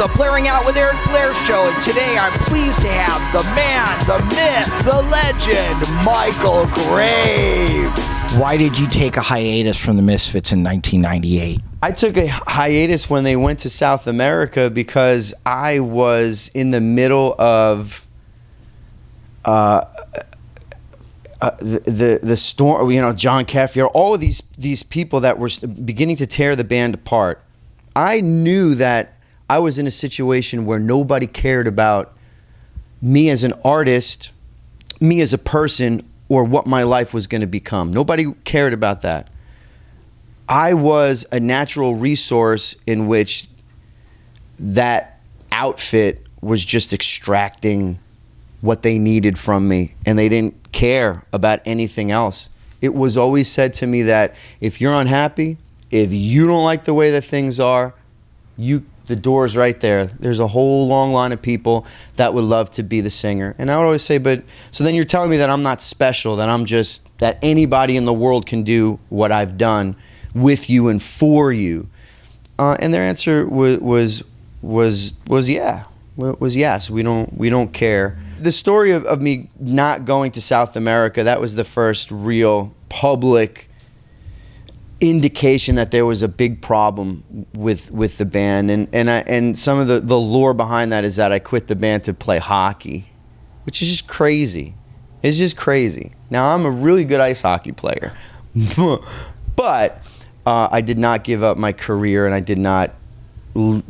the Blairing Out with Eric Blair show, and today I'm pleased to have the man, the myth, the legend, Michale Graves. Why did you take a hiatus from the Misfits in 1998? I took a hiatus when they went to South America because I was in the middle of the storm. You know, John Cafiero, all of these people that were beginning to tear the band apart. I knew that I was in a situation where nobody cared about me as an artist, me as a person, or what my life was going to become. Nobody cared about that. I was a natural resource in which that outfit was just extracting what they needed from me, and they didn't care about anything else. It was always said to me that if you're unhappy, if you don't like the way that things are, the door's right there. There's a whole long line of people that would love to be the singer. And I would always say, but so then you're telling me that I'm not special, that anybody in the world can do what I've done with you and for you. And their answer was yes. We don't care. The story of me not going to South America, that was the first real public indication that there was a big problem with the band, and some of the lore behind that is that I quit the band to play hockey, which is just crazy. It's just crazy. Now I'm a really good ice hockey player, but I did not give up my career, and I did not go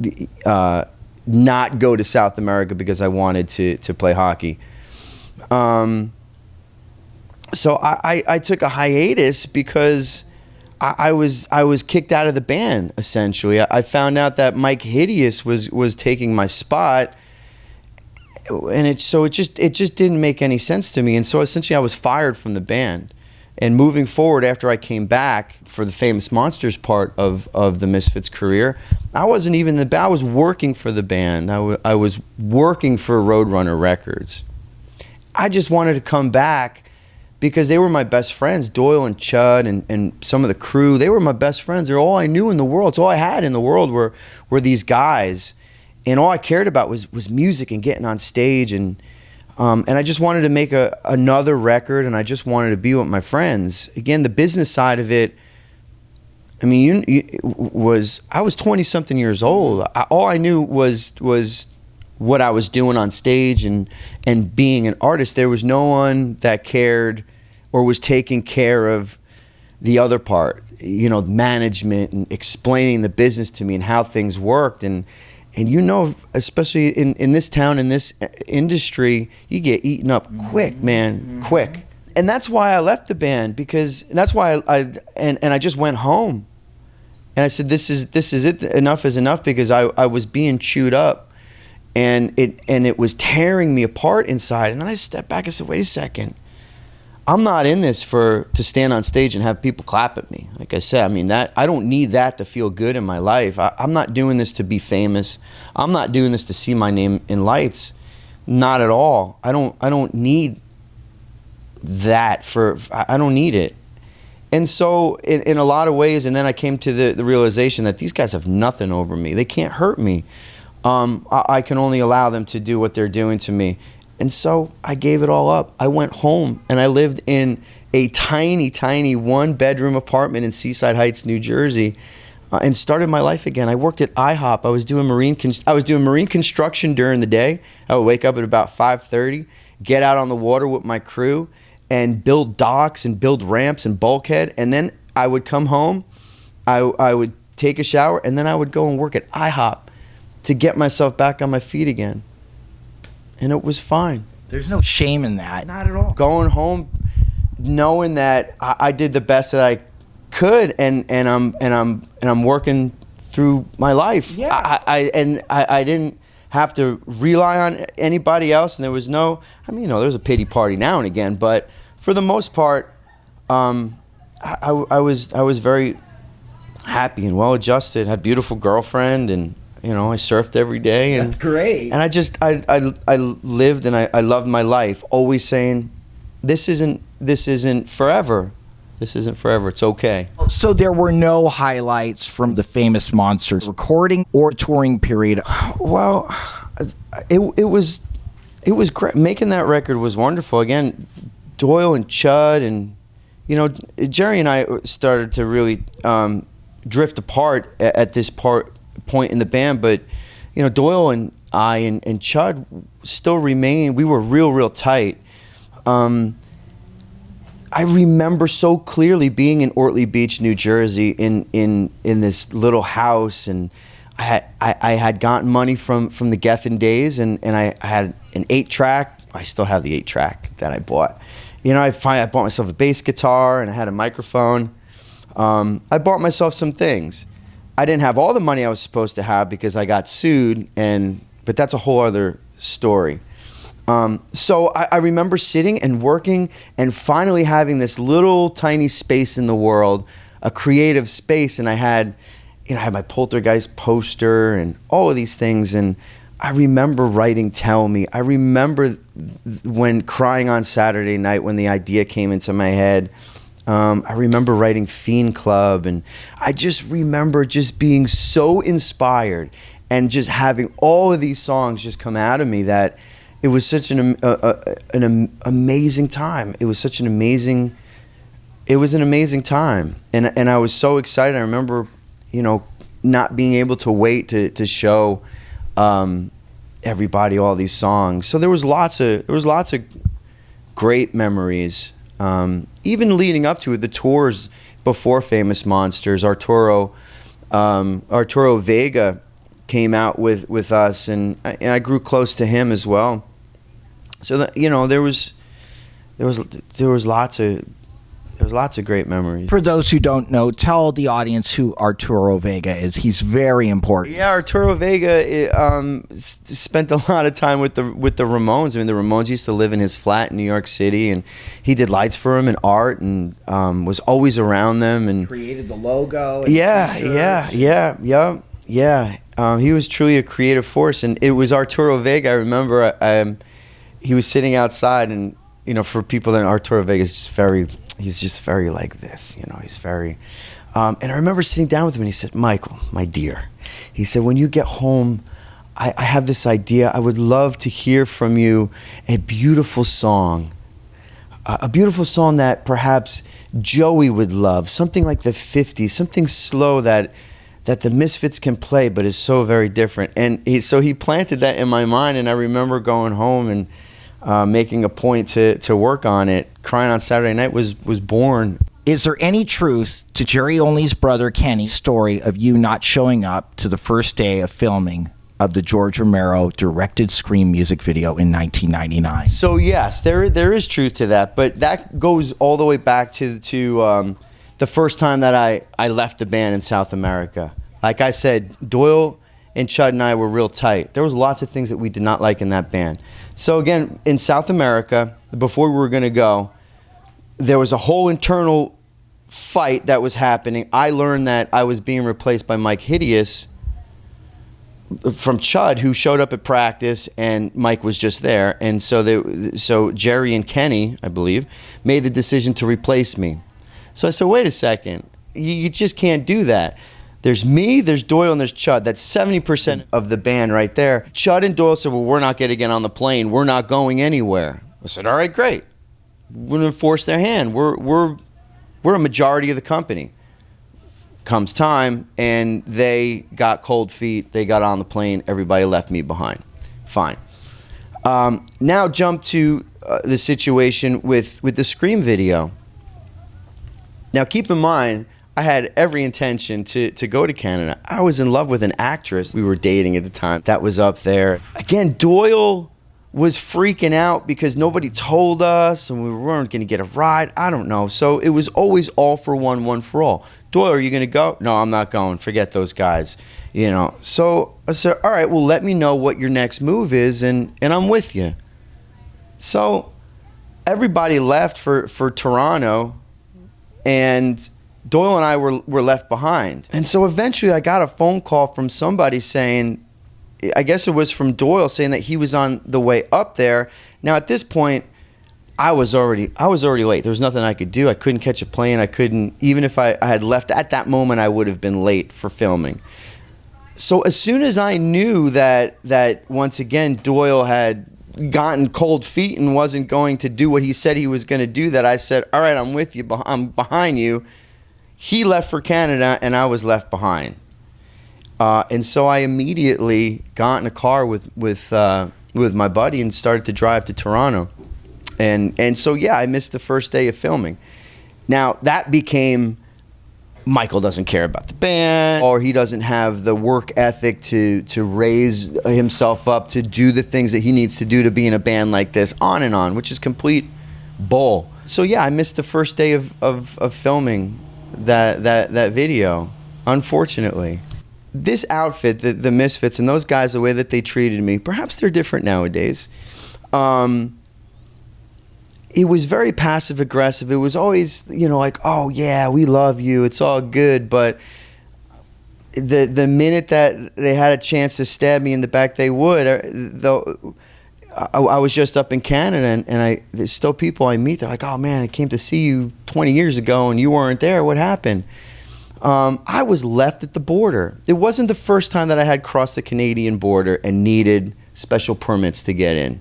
to South America because I wanted to play hockey. So I took a hiatus because I was kicked out of the band, essentially. I found out that Mike Hideous was taking my spot, and it just didn't make any sense to me. And so essentially I was fired from the band. And moving forward, after I came back for the Famous Monsters part of the Misfits career, I wasn't even in the band. I was working for the band. I was working for Roadrunner Records. I just wanted to come back because they were my best friends. Doyle and Chud and some of the crew, they were my best friends. They're all I knew in the world. It's all I had in the world were these guys. And all I cared about was music and getting on stage. And I just wanted to make another record, and I just wanted to be with my friends. Again, the business side of it, I mean, I was 20-something years old. All I knew was what I was doing on stage and being an artist. There was no one that cared or was taking care of the other part, you know, management and explaining the business to me and how things worked. And you know, especially in this town, in this industry, you get eaten up quick, man, quick. And that's why I left the band, because that's why I just went home. And I said, this is it, enough is enough, because I was being chewed up, and it was tearing me apart inside. And then I stepped back and said, wait a second. I'm not in this to stand on stage and have people clap at me. Like I said, I mean, I don't need that to feel good in my life. I'm not doing this to be famous. I'm not doing this to see my name in lights. Not at all. I don't need that I don't need it. And so in a lot of ways, and then I came to the realization that these guys have nothing over me. They can't hurt me. I can only allow them to do what they're doing to me. And so I gave it all up. I went home and I lived in a tiny, tiny one-bedroom apartment in Seaside Heights, New Jersey, and started my life again. I worked at IHOP. I was doing marine construction during the day. I would wake up at about 5:30, get out on the water with my crew, and build docks and build ramps and bulkhead. And then I would come home. I would take a shower, and then I would go and work at IHOP to get myself back on my feet again. And it was fine. There's no shame in that. Not at all. Going home, knowing that I did the best that I could, and I'm working through my life. Yeah. I didn't have to rely on anybody else, and there was no. I mean, you know, there's a pity party now and again, but for the most part, I was very happy and well adjusted. Had a beautiful girlfriend, and you know, I surfed every day. And that's great. And I lived and I loved my life, always saying, this isn't forever. This isn't forever. It's okay. So there were no highlights from the Famous Monsters recording or touring period? Well, it was great. Making that record was wonderful. Again, Doyle and Chud and, you know, Jerry and I started to really drift apart at this point in the band, but, you know, Doyle and I and Chud still remain. We were real tight. I remember so clearly being in Ortley Beach, New Jersey, in this little house, and I had gotten money from the Geffen days, and I had an 8-track. I still have the 8-track that I bought. You know, I bought myself a bass guitar, and I had a microphone. I bought myself some things. I didn't have all the money I was supposed to have because I got sued, but that's a whole other story. So I remember sitting and working and finally having this little tiny space in the world, a creative space, and I had my Poltergeist poster and all of these things, and I remember writing Tell Me. I remember when crying on Saturday night when the idea came into my head. I remember writing Fiend Club, and I just remember just being so inspired and just having all of these songs just come out of me that it was such an amazing time. It was an amazing time, and I was so excited. I remember, you know, not being able to wait to show everybody all these songs. So there was lots of great memories. Even leading up to it, the tours before Famous Monsters, Arturo Vega came out with us, and I grew close to him as well. So that, you know, there was lots of great memories. For those who don't know, tell the audience who Arturo Vega is. He's very important. Yeah, Arturo Vega spent a lot of time with the Ramones. I mean, the Ramones used to live in his flat in New York City, and he did lights for them and art, and was always around them and created the logo. And yeah. He was truly a creative force, and it was Arturo Vega. I remember he was sitting outside, and, you know, for people that Arturo Vega is he's just very like this, you know, he's very, and I remember sitting down with him, and he said, "Michael, my dear," he said, "when you get home, I have this idea. I would love to hear from you a beautiful song that perhaps Joey would love, something like the 50s, something slow that the Misfits can play, but is so very different." And so he planted that in my mind, and I remember going home and making a point to work on it. Crying on Saturday Night was born. Is there any truth to Jerry Only's brother Kenny's story of you not showing up to the first day of filming of the George Romero directed Scream music video in 1999? So yes, there is truth to that, but that goes all the way back to the first time that I left the band in South America. Like I said, Doyle and Chud and I were real tight. There was lots of things that we did not like in that band. So again, in South America, before we were going to go, there was a whole internal fight that was happening. I learned that I was being replaced by Mike Hideous from Chud, who showed up at practice, and Mike was just there. And so Jerry and Kenny, I believe, made the decision to replace me. So I said, wait a second, you just can't do that. There's me, there's Doyle, and there's Chud. That's 70% of the band right there. Chud and Doyle said, well, we're not going to get on the plane. We're not going anywhere. I said, all right, great. We're going to force their hand. We're a majority of the company. Comes time, and they got cold feet. They got on the plane. Everybody left me behind. Fine. Now jump to the situation with the Scream video. Now keep in mind, I had every intention to go to Canada. I was in love with an actress we were dating at the time that was up there. Again, Doyle was freaking out because nobody told us, and we weren't going to get a ride. I don't know. So it was always all for one, one for all. Doyle, are you going to go? No, I'm not going. Forget those guys. You know. So I said, all right, well, let me know what your next move is, and I'm with you. So everybody left for Toronto, and Doyle and I were left behind. And so eventually I got a phone call from somebody saying, I guess it was from Doyle, saying that he was on the way up there. Now at this point, I was already late. There was nothing I could do. I couldn't catch a plane. I couldn't, even if I had left at that moment, I would have been late for filming. So as soon as I knew that once again Doyle had gotten cold feet and wasn't going to do what he said he was going to do, that I said, all right, I'm with you, I'm behind you. He left for Canada and I was left behind. And so I immediately got in a car with my buddy and started to drive to Toronto. And so, yeah, I missed the first day of filming. Now, that became, Michael doesn't care about the band, or he doesn't have the work ethic to raise himself up to do the things that he needs to do to be in a band like this, on and on, which is complete bull. So, yeah, I missed the first day of filming that video, unfortunately. This outfit, the Misfits, and those guys, the way that they treated me, perhaps they're different nowadays. It was very passive aggressive. It was always, like, oh yeah, we love you, it's all good. But the minute that they had a chance to stab me in the back, they would. Though I was just up in Canada, and there's still people I meet. They're like, oh man, I came to see you 20 years ago, and you weren't there. What happened? I was left at the border. It wasn't the first time that I had crossed the Canadian border and needed special permits to get in,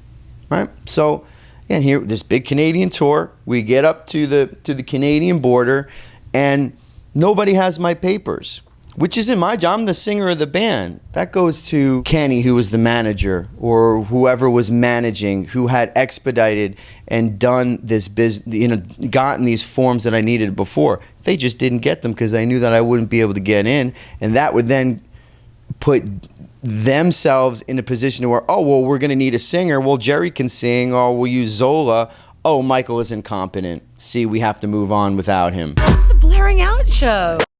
right? So, and here, this big Canadian tour, we get up to the Canadian border, and nobody has my papers, which isn't my job. I'm the singer of the band. That goes to Kenny, who was the manager, or whoever was managing, who had expedited and done this business, gotten these forms that I needed before. They just didn't get them because they knew that I wouldn't be able to get in, and that would then put themselves in a position where, oh, well, we're going to need a singer. Well, Jerry can sing, or we'll use Zola. Oh, Michael is incompetent. See, we have to move on without him. The Blaring Out Show.